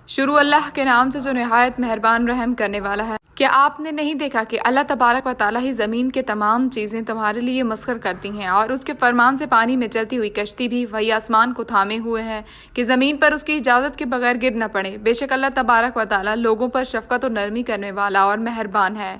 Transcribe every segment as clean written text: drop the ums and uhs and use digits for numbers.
شروع اللہ کے نام سے جو نہایت مہربان رحم کرنے والا ہے۔ کیا آپ نے نہیں دیکھا کہ اللہ تبارک و تعالیٰ ہی زمین کے تمام چیزیں تمہارے لیے مسخر کرتی ہیں، اور اس کے فرمان سے پانی میں چلتی ہوئی کشتی بھی وہی آسمان کو تھامے ہوئے ہے کہ زمین پر اس کی اجازت کے بغیر گر نہ پڑے۔ بے شک اللہ تبارک و تعالیٰ لوگوں پر شفقت و نرمی کرنے والا اور مہربان ہے۔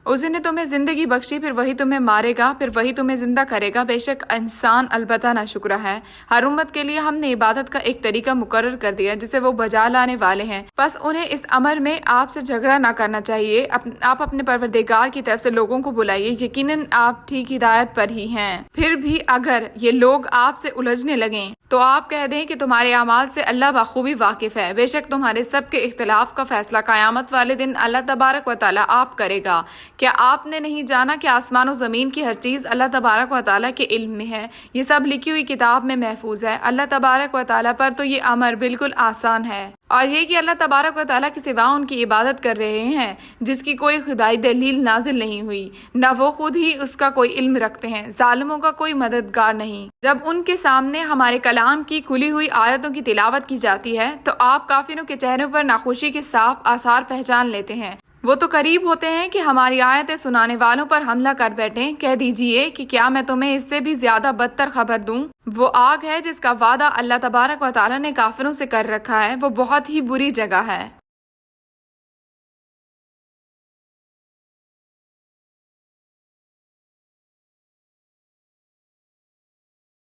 اسی نے تمہیں زندگی بخشی، پھر وہی تمہیں مارے گا، پھر وہی تمہیں زندہ کرے گا۔ بے شک انسان البتہ ناشکرا ہے۔ ہر امت کے لیے ہم نے عبادت کا ایک طریقہ مقرر کر دیا جسے وہ بجا لانے والے ہیں، بس انہیں اس امر میں آپ سے جھگڑا نہ کرنا چاہیے۔ آپ اپنے پروردگار کی طرف سے لوگوں کو بلائیے، یقیناً آپ ٹھیک ہدایت پر ہی ہیں۔ پھر بھی اگر یہ لوگ آپ سے الجھنے لگیں تو آپ کہہ دیں کہ تمہارے اعمال سے اللہ بخوبی واقف ہے۔ بے شک تمہارے سب کے اختلاف کا فیصلہ قیامت والے دن اللہ تبارک و تعالیٰ آپ کرے گا۔ کیا آپ نے نہیں جانا کہ آسمان و زمین کی ہر چیز اللہ تبارک و تعالیٰ کے علم میں ہے؟ یہ سب لکھی ہوئی کتاب میں محفوظ ہے۔ اللہ تبارک و تعالیٰ پر تو یہ امر بالکل آسان ہے، اور یہ کہ اللہ تبارک و تعالیٰ کے سوا ان کی عبادت کر رہے ہیں جس کی کوئی خدائی دلیل نازل نہیں ہوئی، نہ وہ خود ہی اس کا کوئی علم رکھتے ہیں۔ ظالموں کا کوئی مددگار نہیں۔ جب ان کے سامنے ہمارے کلام کی کھلی ہوئی آیتوں کی تلاوت کی جاتی ہے تو آپ کافروں کے چہروں پر ناخوشی کے صاف آثار پہچان لیتے ہیں۔ وہ تو قریب ہوتے ہیں کہ ہماری آیتیں سنانے والوں پر حملہ کر بیٹھیں۔ کہہ دیجئے کہ کیا میں تمہیں اس سے بھی زیادہ بدتر خبر دوں؟ وہ آگ ہے جس کا وعدہ اللہ تبارک و تعالیٰ نے کافروں سے کر رکھا ہے، وہ بہت ہی بری جگہ ہے۔